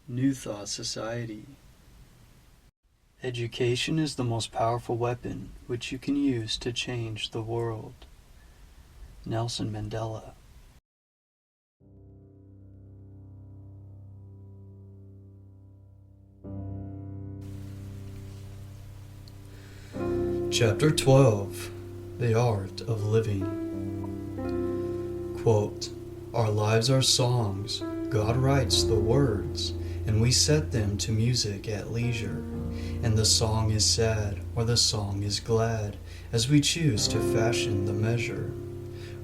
New Thought Society. Education is the most powerful weapon which you can use to change the world. Nelson Mandela. Chapter 12. The Art of Living. Quote, "Our lives are songs. God writes the words, and we set them to music at leisure. And the song is sad, or the song is glad, as we choose to fashion the measure.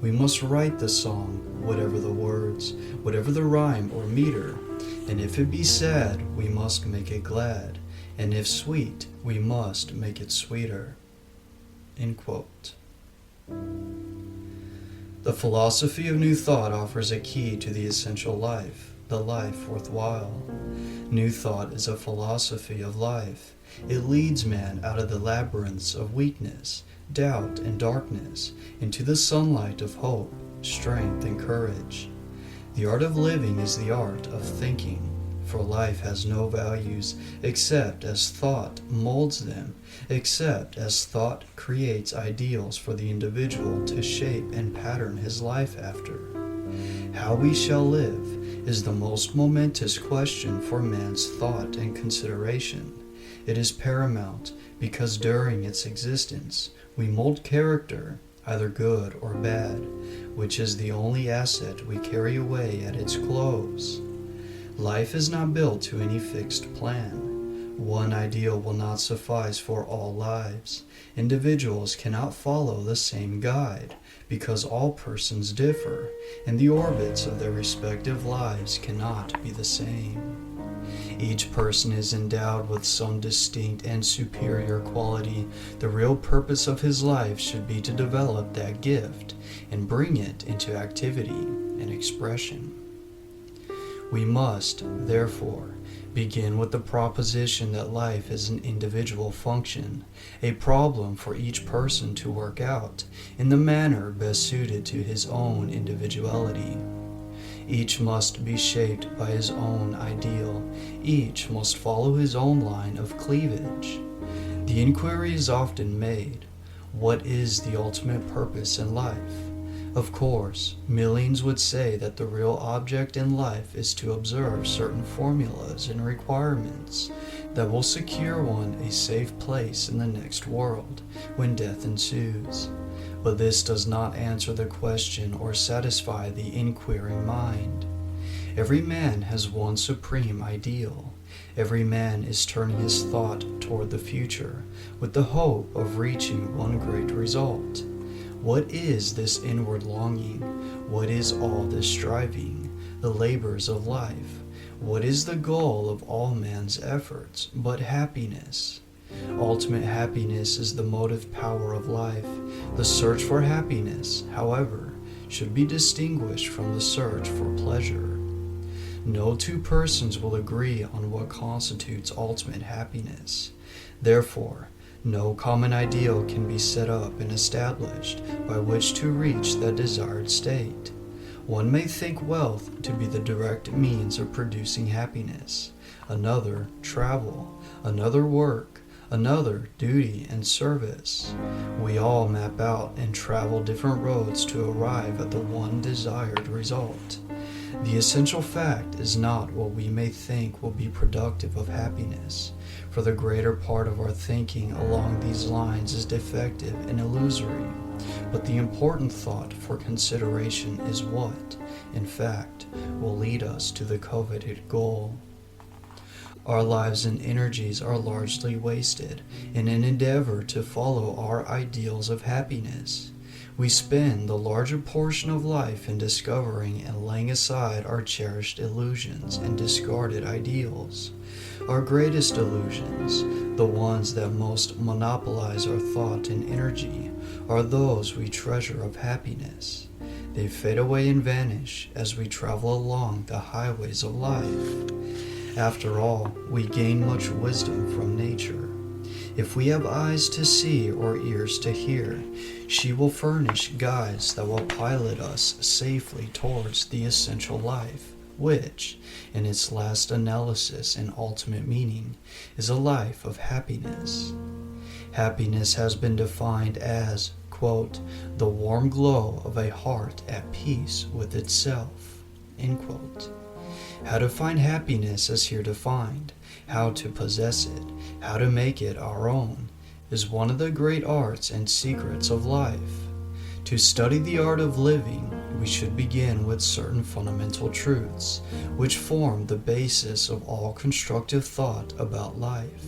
We must write the song, whatever the words, whatever the rhyme or meter. And if it be sad, we must make it glad, and if sweet, we must make it sweeter." End quote. The philosophy of New Thought offers a key to the essential life, the life worthwhile. New Thought is a philosophy of life. It leads man out of the labyrinths of weakness, doubt, and darkness into the sunlight of hope, strength, and courage. The art of living is the art of thinking, for life has no values except as thought molds them, except as thought creates ideals for the individual to shape and pattern his life after. How we shall live is the most momentous question for man's thought and consideration. It is paramount because during its existence we mold character, either good or bad, which is the only asset we carry away at its close. Life is not built to any fixed plan. One ideal will not suffice for all lives. Individuals cannot follow the same guide because all persons differ, and the orbits of their respective lives cannot be the same. Each person is endowed with some distinct and superior quality. The real purpose of his life should be to develop that gift and bring it into activity and expression. We must, therefore, begin with the proposition that life is an individual function, a problem for each person to work out in the manner best suited to his own individuality. Each must be shaped by his own ideal. Each must follow his own line of cleavage. The inquiry is often made, what is the ultimate purpose in life? Of course, millions would say that the real object in life is to observe certain formulas and requirements that will secure one a safe place in the next world when death ensues. But this does not answer the question or satisfy the inquiring mind. Every man has one supreme ideal. Every man is turning his thought toward the future with the hope of reaching one great result. What is this inward longing? What is all this striving, the labors of life? What is the goal of all man's efforts but happiness? Ultimate happiness is the motive power of life. The search for happiness, however, should be distinguished from the search for pleasure. No two persons will agree on what constitutes ultimate happiness. Therefore, no common ideal can be set up and established by which to reach that desired state. One may think wealth to be the direct means of producing happiness, another travel, another work, another duty and service. We all map out and travel different roads to arrive at the one desired result. The essential fact is not what we may think will be productive of happiness, for the greater part of our thinking along these lines is defective and illusory, but the important thought for consideration is what, in fact, will lead us to the coveted goal. Our lives and energies are largely wasted in an endeavor to follow our ideals of happiness. We spend the larger portion of life in discovering and laying aside our cherished illusions and discarded ideals. Our greatest illusions, the ones that most monopolize our thought and energy, are those we treasure of happiness. They fade away and vanish as we travel along the highways of life. After all, we gain much wisdom from nature. If we have eyes to see or ears to hear, she will furnish guides that will pilot us safely towards the essential life, which, in its last analysis and ultimate meaning, is a life of happiness. Happiness has been defined as, quote, the warm glow of a heart at peace with itself, end quote. How to find happiness is here defined. How to possess it, how to make it our own, is one of the great arts and secrets of life. To study the art of living, we should begin with certain fundamental truths, which form the basis of all constructive thought about life.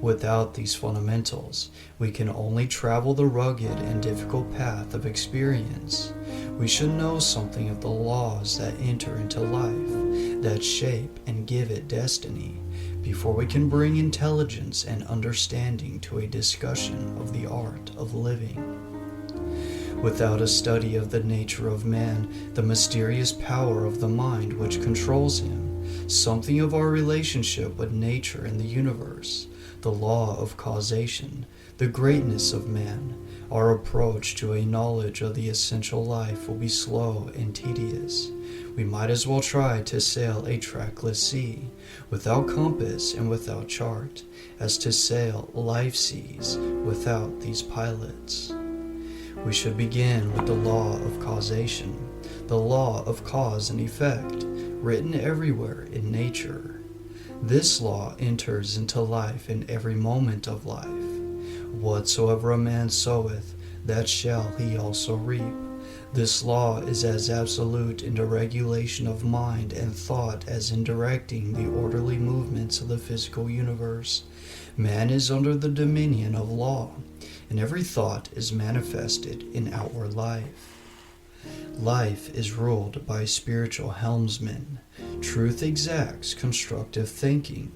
Without these fundamentals, we can only travel the rugged and difficult path of experience. We should know something of the laws that enter into life, that shape and give it destiny, before we can bring intelligence and understanding to a discussion of the art of living. Without a study of the nature of man, the mysterious power of the mind which controls him, something of our relationship with nature and the universe, the law of causation, the greatness of man, our approach to a knowledge of the essential life will be slow and tedious. We might as well try to sail a trackless sea, without compass and without chart, as to sail life seas without these pilots. We should begin with the law of causation, the law of cause and effect, written everywhere in nature. This law enters into life in every moment of life. Whatsoever a man soweth, that shall he also reap. This law is as absolute in the regulation of mind and thought as in directing the orderly movements of the physical universe. Man is under the dominion of law, and every thought is manifested in outward life. Life is ruled by spiritual helmsmen. Truth exacts constructive thinking.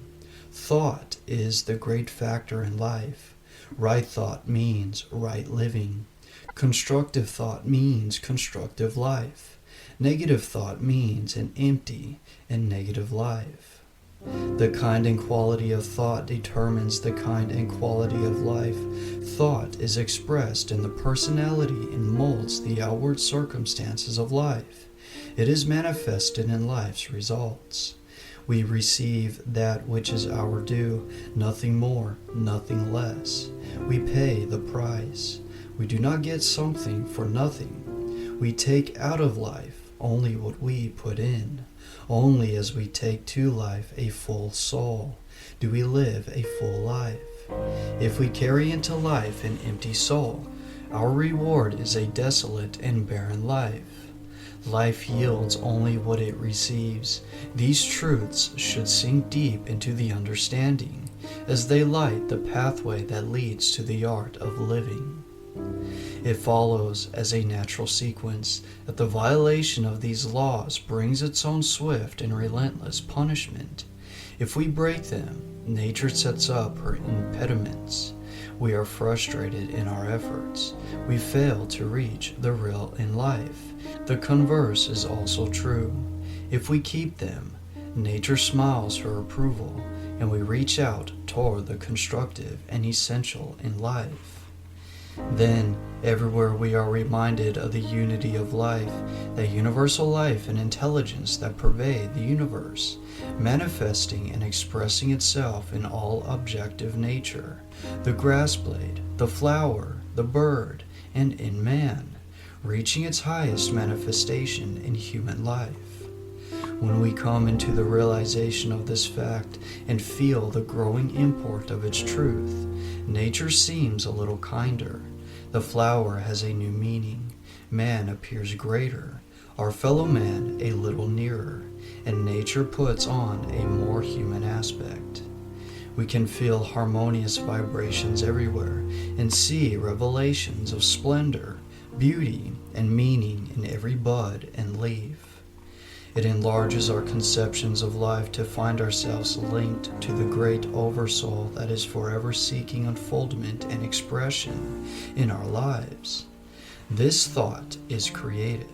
Thought is the great factor in life. Right thought means right living. Constructive thought means constructive life. Negative thought means an empty and negative life. The kind and quality of thought determines the kind and quality of life. Thought is expressed in the personality and molds the outward circumstances of life. It is manifested in life's results. We receive that which is our due, nothing more, nothing less. We pay the price. We do not get something for nothing. We take out of life only what we put in. Only as we take to life a full soul do we live a full life. If we carry into life an empty soul, our reward is a desolate and barren life. Life yields only what it receives. These truths should sink deep into the understanding, as they light the pathway that leads to the art of living. It follows as a natural sequence that the violation of these laws brings its own swift and relentless punishment. If we break them, nature sets up her impediments. We are frustrated in our efforts. We fail to reach the real in life. The converse is also true. If we keep them, nature smiles her approval, and we reach out toward the constructive and essential in life. Then, everywhere we are reminded of the unity of life, the universal life and intelligence that pervade the universe, manifesting and expressing itself in all objective nature, the grass blade, the flower, the bird, and in man, reaching its highest manifestation in human life. When we come into the realization of this fact and feel the growing import of its truth, nature seems a little kinder. The flower has a new meaning. Man appears greater, our fellow man a little nearer, and nature puts on a more human aspect. We can feel harmonious vibrations everywhere and see revelations of splendor, beauty, and meaning in every bud and leaf. It enlarges our conceptions of life to find ourselves linked to the great oversoul that is forever seeking unfoldment and expression in our lives. This thought is creative.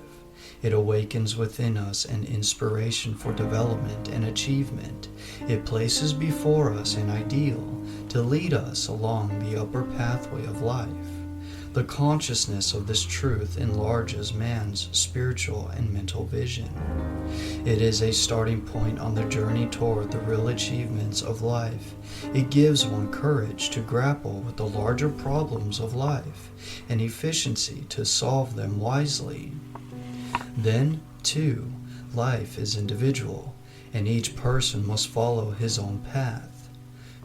It awakens within us an inspiration for development and achievement. It places before us an ideal to lead us along the upper pathway of life. The consciousness of this truth enlarges man's spiritual and mental vision. It is a starting point on the journey toward the real achievements of life. It gives one courage to grapple with the larger problems of life and efficiency to solve them wisely. Then, too, life is individual, and each person must follow his own path.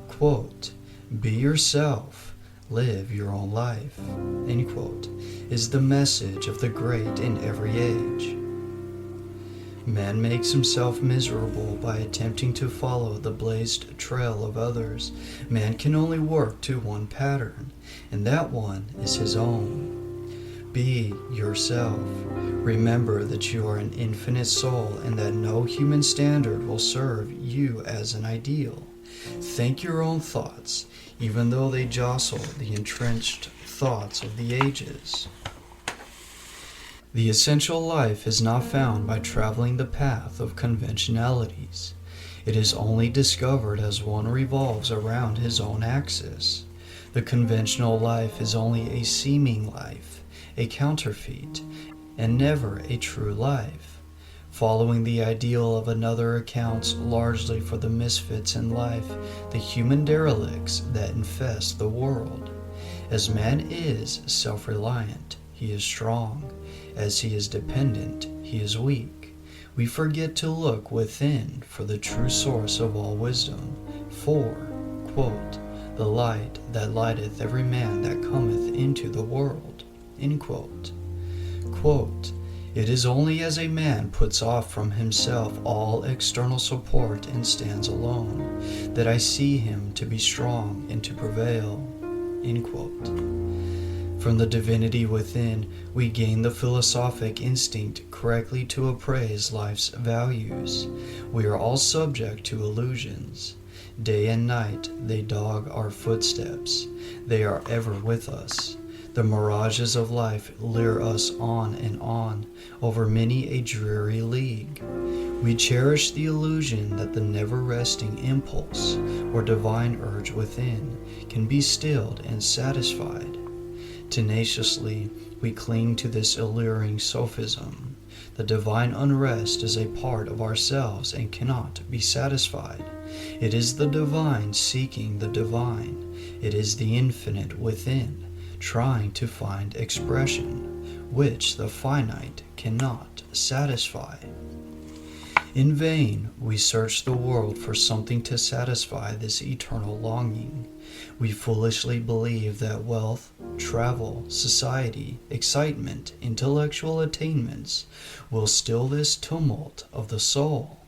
Quote, "Be yourself, live your own life," end quote, is the message of the great in every age. Man makes himself miserable by attempting to follow the blazed trail of others. Man can only work to one pattern, and that one is his own. Be yourself. Remember that you are an infinite soul and that no human standard will serve you as an ideal. Think your own thoughts, even though they jostle the entrenched thoughts of the ages. The essential life is not found by traveling the path of conventionalities. It is only discovered as one revolves around his own axis. The conventional life is only a seeming life, a counterfeit, and never a true life. Following the ideal of another accounts largely for the misfits in life, the human derelicts that infest the world. As man is self-reliant, he is strong. As he is dependent, he is weak. We forget to look within for the true source of all wisdom. For, quote, "the light that lighteth every man that cometh into the world," end quote. Quote, "It is only as a man puts off from himself all external support and stands alone, that I see him to be strong and to prevail," end quote. From the divinity within, we gain the philosophic instinct correctly to appraise life's values. We are all subject to illusions. Day and night they dog our footsteps. They are ever with us. The mirages of life lure us on and on, over many a dreary league. We cherish the illusion that the never-resting impulse or divine urge within can be stilled and satisfied. Tenaciously, we cling to this alluring sophism. The divine unrest is a part of ourselves and cannot be satisfied. It is the divine seeking the divine. It is the infinite within, trying to find expression, which the finite cannot satisfy. In vain, we search the world for something to satisfy this eternal longing. We foolishly believe that wealth, travel, society, excitement, intellectual attainments will still this tumult of the soul.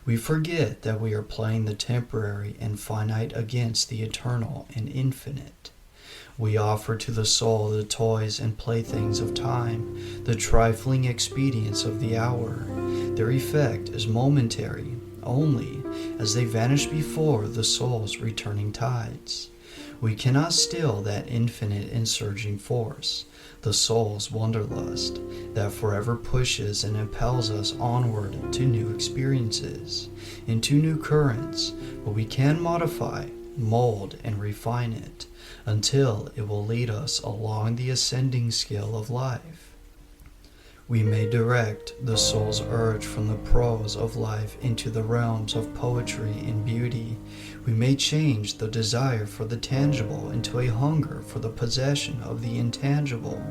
We forget that we are playing the temporary and finite against the eternal and infinite. We offer to the soul the toys and playthings of time, the trifling expedients of the hour. Their effect is momentary only, as they vanish before the soul's returning tides. We cannot still that infinite and surging force, the soul's wanderlust, that forever pushes and impels us onward to new experiences, into new currents, but we can modify, mold, and refine it, until it will lead us along the ascending scale of life. We may direct the soul's urge from the prose of life into the realms of poetry and beauty. We may change the desire for the tangible into a hunger for the possession of the intangible.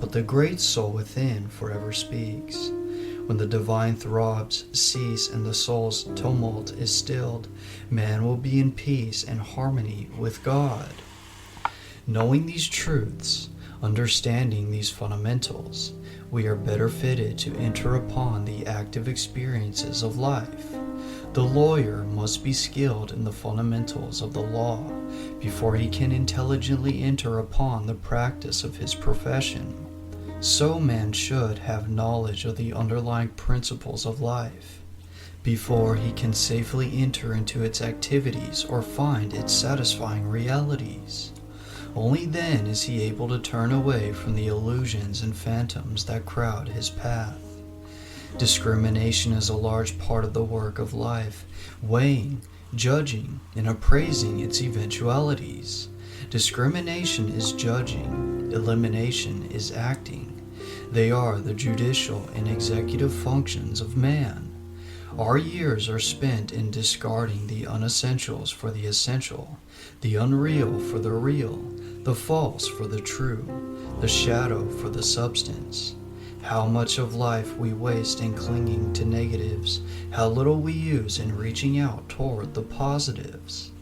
But the great soul within forever speaks. When the divine throbs cease and the soul's tumult is stilled, man will be in peace and harmony with God. Knowing these truths, understanding these fundamentals, we are better fitted to enter upon the active experiences of life. The lawyer must be skilled in the fundamentals of the law before he can intelligently enter upon the practice of his profession. So man should have knowledge of the underlying principles of life before he can safely enter into its activities or find its satisfying realities. Only then is he able to turn away from the illusions and phantoms that crowd his path. Discrimination is a large part of the work of life, weighing, judging, and appraising its eventualities. Discrimination is judging, elimination is acting. They are the judicial and executive functions of man. Our years are spent in discarding the unessentials for the essential, the unreal for the real, the false for the true, the shadow for the substance. How much of life we waste in clinging to negatives, how little we use in reaching out toward the positives.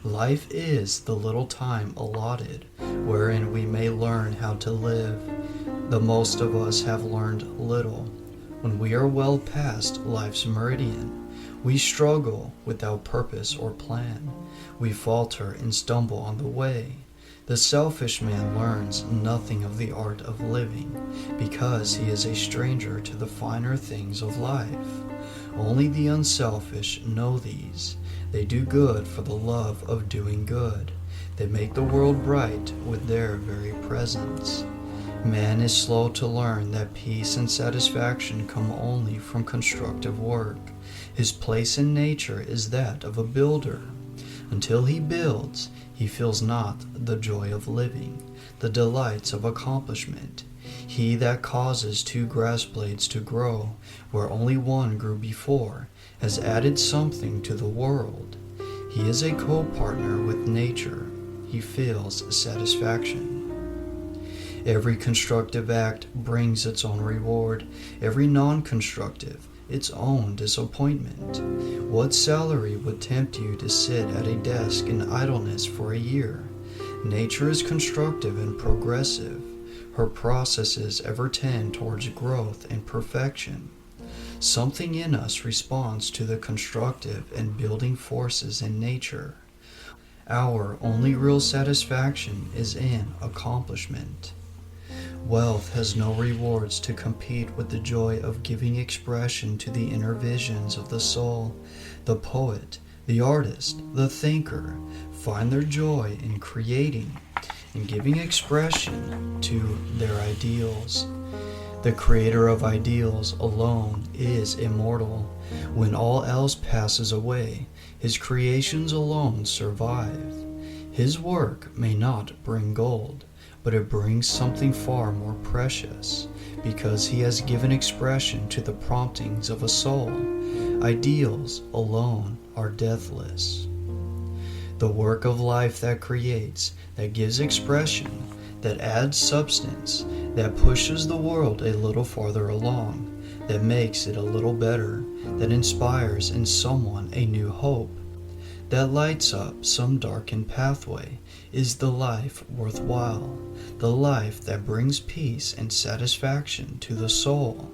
Life is the little time allotted, wherein we may learn how to live. The most of us have learned little. When we are well past life's meridian, we struggle without purpose or plan. We falter and stumble on the way. The selfish man learns nothing of the art of living because he is a stranger to the finer things of life. Only the unselfish know these. They do good for the love of doing good. They make the world bright with their very presence. Man is slow to learn that peace and satisfaction come only from constructive work. His place in nature is that of a builder. Until he builds, he feels not the joy of living, the delights of accomplishment. He that causes two grass blades to grow where only one grew before has added something to the world. He is a co-partner with nature. He feels satisfaction. Every constructive act brings its own reward, every non-constructive its own disappointment. What salary would tempt you to sit at a desk in idleness for a year? Nature is constructive and progressive. Her processes ever tend towards growth and perfection. Something in us responds to the constructive and building forces in nature. Our only real satisfaction is in accomplishment. Wealth has no rewards to compete with the joy of giving expression to the inner visions of the soul. The poet, the artist, the thinker find their joy in creating and giving expression to their ideals. The creator of ideals alone is immortal. When all else passes away, his creations alone survive. His work may not bring gold, but it brings something far more precious, because he has given expression to the promptings of a soul. Ideals alone are deathless. The work of life that creates, that gives expression, that adds substance, that pushes the world a little farther along, that makes it a little better, that inspires in someone a new hope, that lights up some darkened pathway, is the life worthwhile, the life that brings peace and satisfaction to the soul.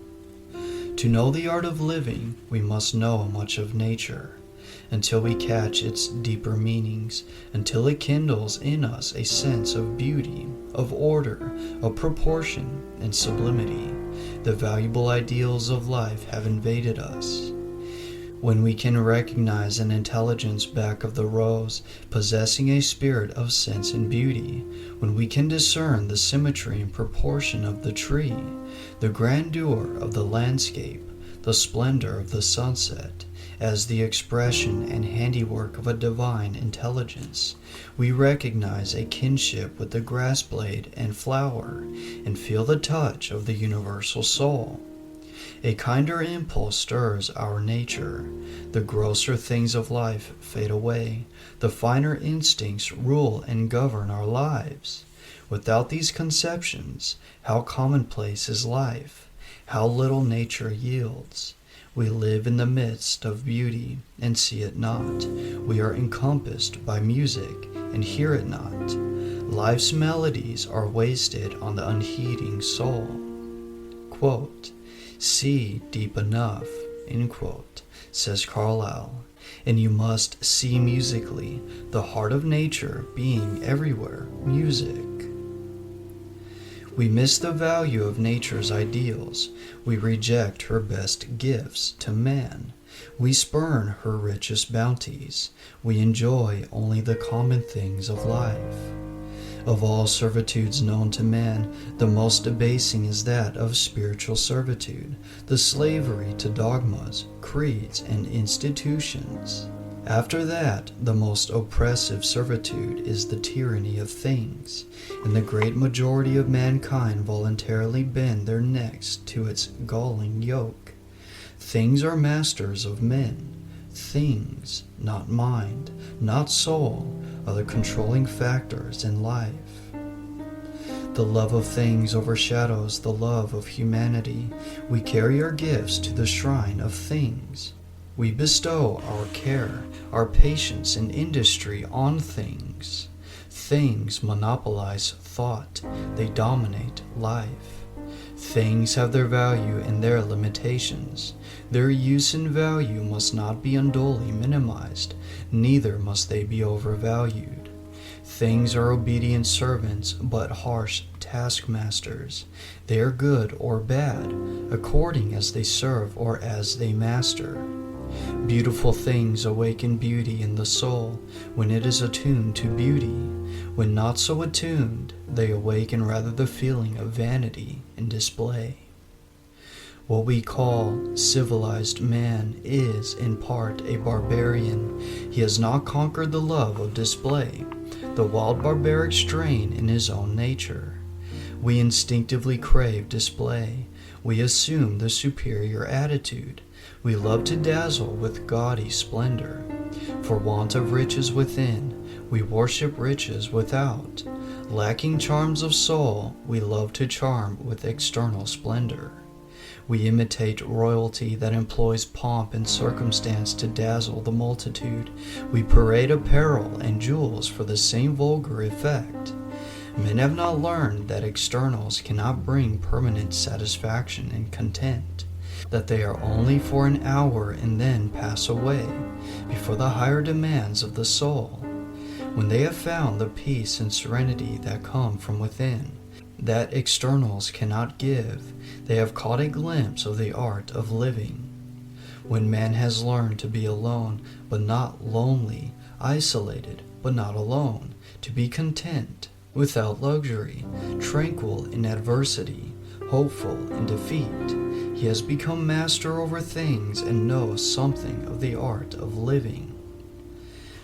To know the art of living, we must know much of nature, until we catch its deeper meanings, until it kindles in us a sense of beauty, of order, of proportion, and sublimity. The valuable ideals of life have invaded us. When we can recognize an intelligence back of the rose, possessing a spirit of sense and beauty, when we can discern the symmetry and proportion of the tree, the grandeur of the landscape, the splendor of the sunset, as the expression and handiwork of a divine intelligence, we recognize a kinship with the grass blade and flower, and feel the touch of the universal soul. A kinder impulse stirs our nature. The grosser things of life fade away. The finer instincts rule and govern our lives. Without these conceptions, how commonplace is life, how little nature yields. We live in the midst of beauty and see it not. We are encompassed by music and hear it not. Life's melodies are wasted on the unheeding soul. Quote, "See deep enough," end quote, says Carlyle, and you must see musically, the heart of nature being everywhere music. We miss the value of nature's ideals. We reject her best gifts to man. We spurn her richest bounties. We enjoy only the common things of life. Of all servitudes known to man, the most debasing is that of spiritual servitude, the slavery to dogmas, creeds, and institutions. After that, the most oppressive servitude is the tyranny of things, and the great majority of mankind voluntarily bend their necks to its galling yoke. Things are masters of men. Things, not mind, not soul, are the controlling factors in life. The love of things overshadows the love of humanity. We carry our gifts to the shrine of things. We bestow our care, our patience, and industry on things. Things monopolize thought. They dominate life. Things have their value and their limitations. Their use and value must not be unduly minimized, neither must they be overvalued. Things are obedient servants, but harsh taskmasters. They are good or bad, according as they serve or as they master. Beautiful things awaken beauty in the soul when it is attuned to beauty. When not so attuned, they awaken rather the feeling of vanity and display. What we call civilized man is, in part, a barbarian. He has not conquered the love of display, the wild barbaric strain in his own nature. We instinctively crave display. We assume the superior attitude. We love to dazzle with gaudy splendor. For want of riches within, we worship riches without. Lacking charms of soul, we love to charm with external splendor. We imitate royalty that employs pomp and circumstance to dazzle the multitude. We parade apparel and jewels for the same vulgar effect. Men have not learned that externals cannot bring permanent satisfaction and content, that they are only for an hour and then pass away before the higher demands of the soul. When they have found the peace and serenity that come from within, that externals cannot give, they have caught a glimpse of the art of living. When man has learned to be alone but not lonely, isolated but not alone, to be content without luxury, tranquil in adversity, hopeful in defeat, he has become master over things and knows something of the art of living.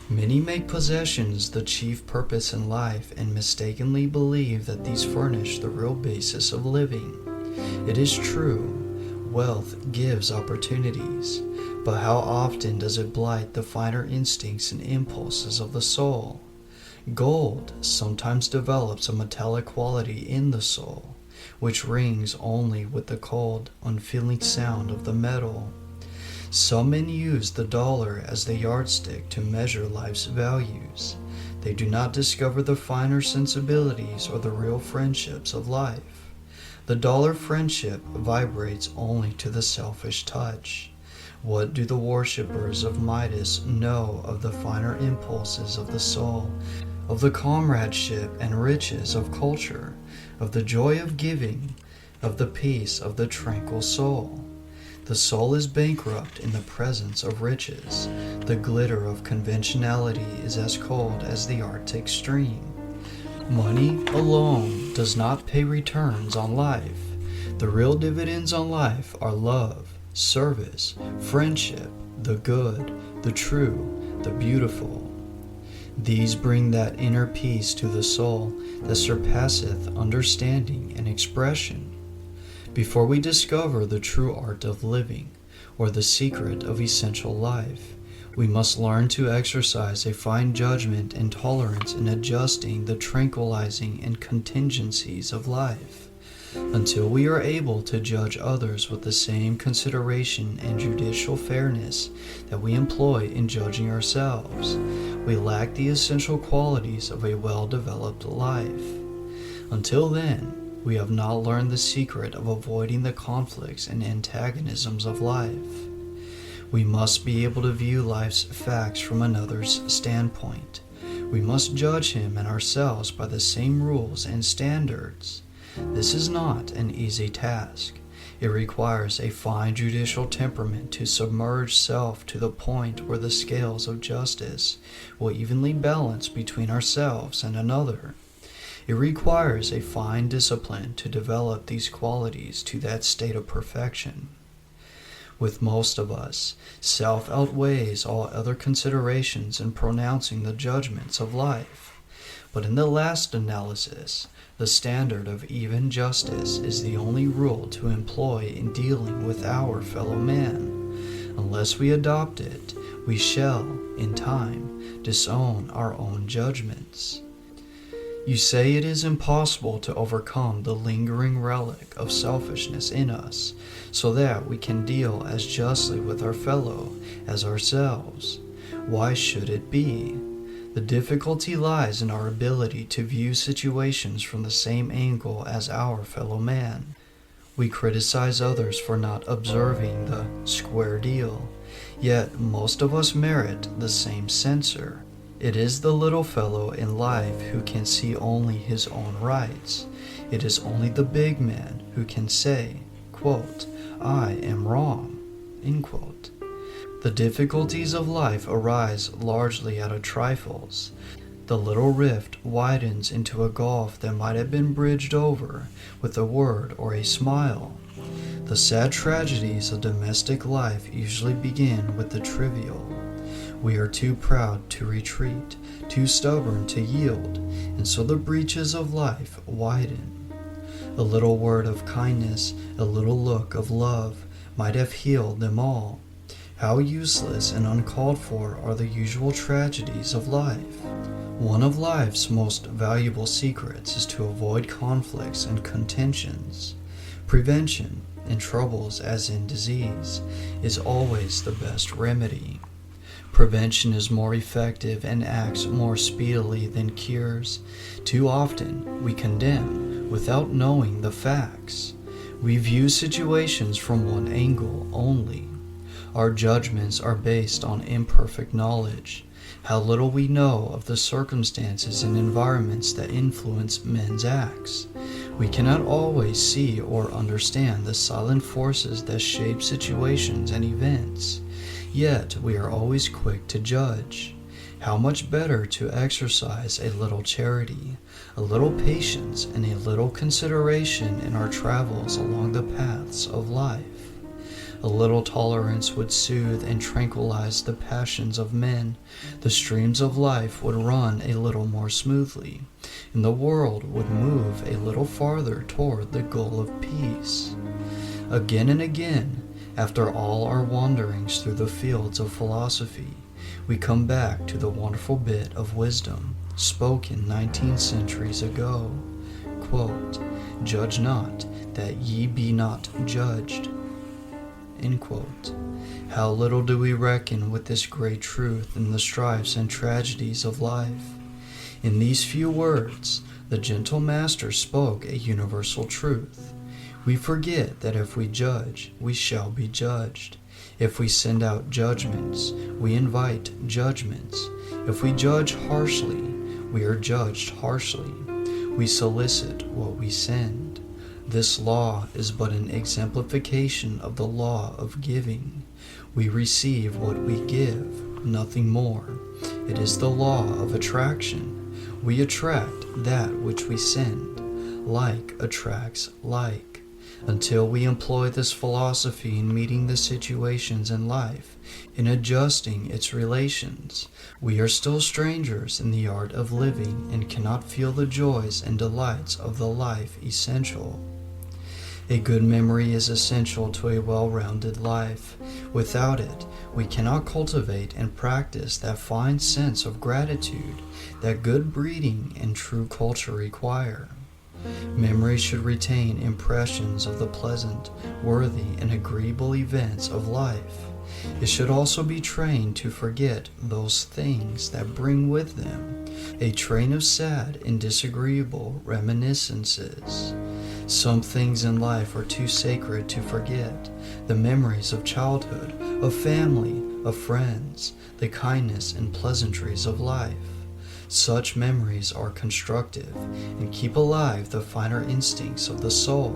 Many make possessions the chief purpose in life and mistakenly believe that these furnish the real basis of living. It is true, wealth gives opportunities, but how often does it blight the finer instincts and impulses of the soul? Gold sometimes develops a metallic quality in the soul, which rings only with the cold, unfeeling sound of the metal. Some men use the dollar as the yardstick to measure life's values. They do not discover the finer sensibilities or the real friendships of life. The dollar friendship vibrates only to the selfish touch. What do the worshippers of Midas know of the finer impulses of the soul, of the comradeship and riches of culture, of the joy of giving, of the peace of the tranquil soul? The soul is bankrupt in the presence of riches. The glitter of conventionality is as cold as the Arctic stream. Money alone does not pay returns on life. The real dividends on life are love, service, friendship, the good, the true, the beautiful. These bring that inner peace to the soul that surpasseth understanding and expression. Before we discover the true art of living, or the secret of essential life, we must learn to exercise a fine judgment and tolerance in adjusting the tranquilizing and contingencies of life. Until we are able to judge others with the same consideration and judicial fairness that we employ in judging ourselves, we lack the essential qualities of a well-developed life. Until then, we have not learned the secret of avoiding the conflicts and antagonisms of life. We must be able to view life's facts from another's standpoint. We must judge him and ourselves by the same rules and standards. This is not an easy task. It requires a fine judicial temperament to submerge self to the point where the scales of justice will evenly balance between ourselves and another. It requires a fine discipline to develop these qualities to that state of perfection. With most of us, self outweighs all other considerations in pronouncing the judgments of life. But in the last analysis, the standard of even justice is the only rule to employ in dealing with our fellow man. Unless we adopt it, we shall, in time, disown our own judgments. You say it is impossible to overcome the lingering relic of selfishness in us, so that we can deal as justly with our fellow as ourselves. Why should it be? The difficulty lies in our ability to view situations from the same angle as our fellow man. We criticize others for not observing the square deal, yet most of us merit the same censure. It is the little fellow in life who can see only his own rights. It is only the big man who can say, quote, "I am wrong," end quote. The difficulties of life arise largely out of trifles. The little rift widens into a gulf that might have been bridged over with a word or a smile. The sad tragedies of domestic life usually begin with the trivial. We are too proud to retreat, too stubborn to yield, and so the breaches of life widen. A little word of kindness, a little look of love might have healed them all. How useless and uncalled for are the usual tragedies of life. One of life's most valuable secrets is to avoid conflicts and contentions. Prevention, in troubles as in disease, is always the best remedy. Prevention is more effective and acts more speedily than cures. Too often we condemn without knowing the facts. We view situations from one angle only. Our judgments are based on imperfect knowledge. How little we know of the circumstances and environments that influence men's acts. We cannot always see or understand the silent forces that shape situations and events. Yet we are always quick to judge. How much better to exercise a little charity, a little patience, and a little consideration in our travels along the paths of life. A little tolerance would soothe and tranquilize the passions of men. The streams of life would run a little more smoothly, and the world would move a little farther toward the goal of peace. Again and again, after all our wanderings through the fields of philosophy, we come back to the wonderful bit of wisdom spoken 19 centuries ago. Quote, "Judge not, that ye be not judged." End quote. How little do we reckon with this great truth in the strifes and tragedies of life. In these few words, the gentle master spoke a universal truth. We forget that if we judge, we shall be judged. If we send out judgments, we invite judgments. If we judge harshly, we are judged harshly. We solicit what we send. This law is but an exemplification of the law of giving. We receive what we give, nothing more. It is the law of attraction. We attract that which we send. Like attracts like. Until we employ this philosophy in meeting the situations in life, in adjusting its relations, we are still strangers in the art of living and cannot feel the joys and delights of the life essential. A good memory is essential to a well-rounded life. Without it, we cannot cultivate and practice that fine sense of gratitude that good breeding and true culture require. Memory should retain impressions of the pleasant, worthy, and agreeable events of life. It should also be trained to forget those things that bring with them a train of sad and disagreeable reminiscences. Some things in life are too sacred to forget. The memories of childhood, of family, of friends, the kindness and pleasantries of life. Such memories are constructive and keep alive the finer instincts of the soul.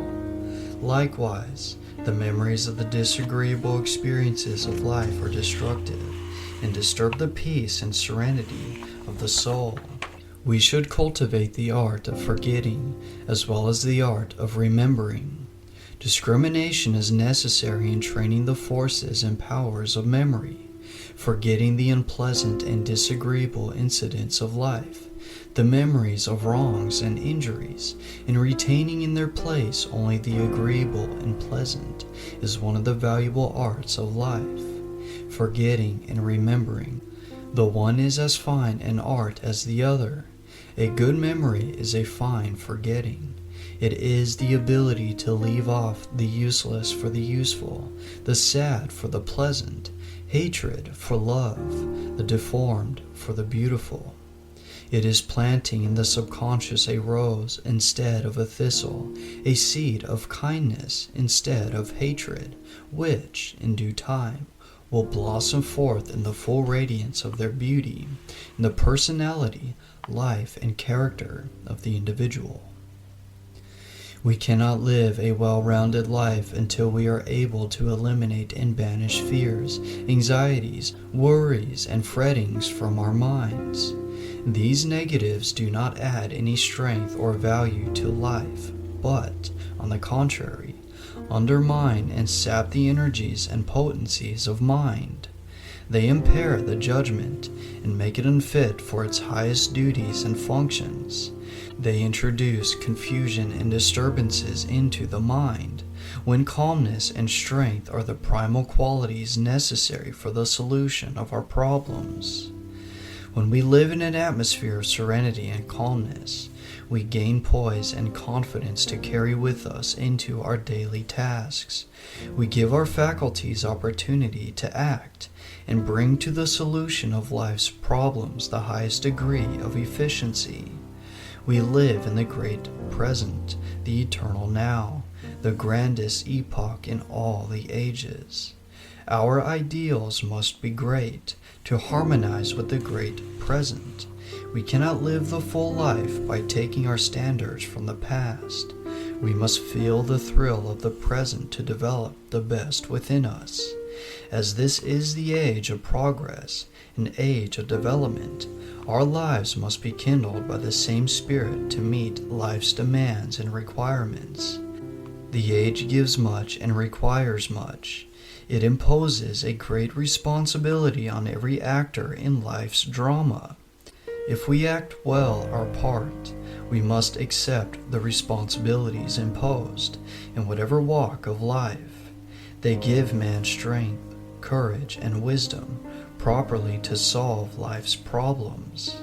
Likewise, the memories of the disagreeable experiences of life are destructive and disturb the peace and serenity of the soul. We should cultivate the art of forgetting as well as the art of remembering. Discrimination is necessary in training the forces and powers of memory, forgetting the unpleasant and disagreeable incidents of life, the memories of wrongs and injuries, and retaining in their place only the agreeable and pleasant, is one of the valuable arts of life. Forgetting and remembering, the one is as fine an art as the other. A good memory is a fine forgetting. It is the ability to leave off the useless for the useful, the sad for the pleasant, hatred for love, the deformed for the beautiful. It is planting in the subconscious a rose instead of a thistle, a seed of kindness instead of hatred, which, in due time, will blossom forth in the full radiance of their beauty, in the personality, life, and character of the individual. We cannot live a well-rounded life until we are able to eliminate and banish fears, anxieties, worries, and frettings from our minds. These negatives do not add any strength or value to life, but, on the contrary, undermine and sap the energies and potencies of mind. They impair the judgment and make it unfit for its highest duties and functions. They introduce confusion and disturbances into the mind, when calmness and strength are the primal qualities necessary for the solution of our problems. When we live in an atmosphere of serenity and calmness, we gain poise and confidence to carry with us into our daily tasks. We give our faculties opportunity to act and bring to the solution of life's problems the highest degree of efficiency. We live in the great present, the eternal now, the grandest epoch in all the ages. Our ideals must be great, to harmonize with the great present. We cannot live the full life by taking our standards from the past. We must feel the thrill of the present to develop the best within us. As this is the age of progress, an age of development, our lives must be kindled by the same spirit to meet life's demands and requirements. The age gives much and requires much. It imposes a great responsibility on every actor in life's drama. If we act well our part, we must accept the responsibilities imposed in whatever walk of life. They give man strength, courage, and wisdom properly to solve life's problems.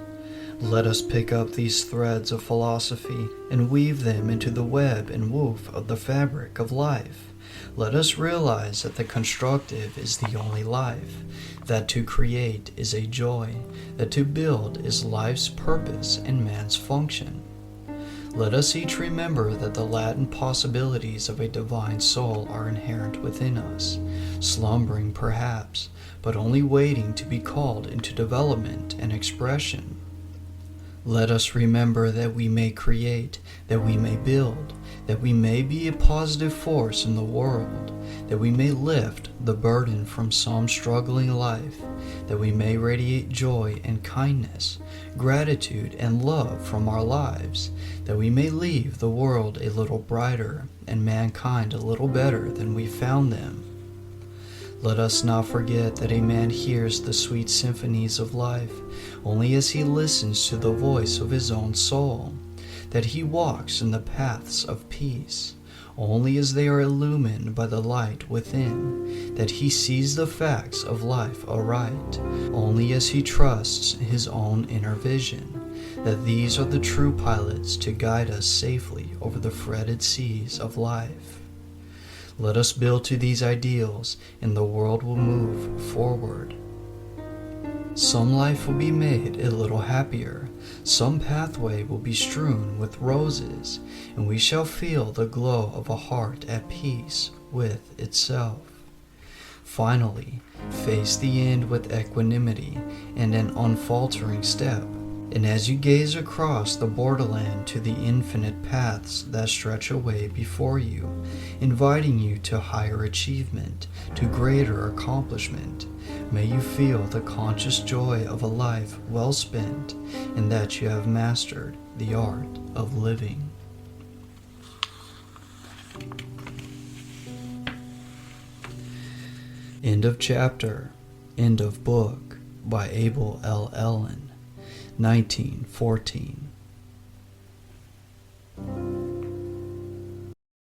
Let us pick up these threads of philosophy and weave them into the web and woof of the fabric of life. Let us realize that the constructive is the only life, that to create is a joy, that to build is life's purpose and man's function. Let us each remember that the latent possibilities of a divine soul are inherent within us, slumbering perhaps, but only waiting to be called into development and expression. Let us remember that we may create, that we may build, that we may be a positive force in the world, that we may lift the burden from some struggling life, that we may radiate joy and kindness, gratitude and love from our lives, that we may leave the world a little brighter and mankind a little better than we found them. Let us not forget that a man hears the sweet symphonies of life only as he listens to the voice of his own soul, that he walks in the paths of peace only as they are illumined by the light within, that he sees the facts of life aright only as he trusts his own inner vision, that these are the true pilots to guide us safely over the fretted seas of life. Let us build to these ideals, and the world will move forward. Some life will be made a little happier, some pathway will be strewn with roses, and we shall feel the glow of a heart at peace with itself. Finally, face the end with equanimity and an unfaltering step, and as you gaze across the borderland to the infinite paths that stretch away before you, inviting you to higher achievement, to greater accomplishment, may you feel the conscious joy of a life well spent, and that you have mastered the art of living. End of chapter. End of book by Abel L. Ellen, 1914.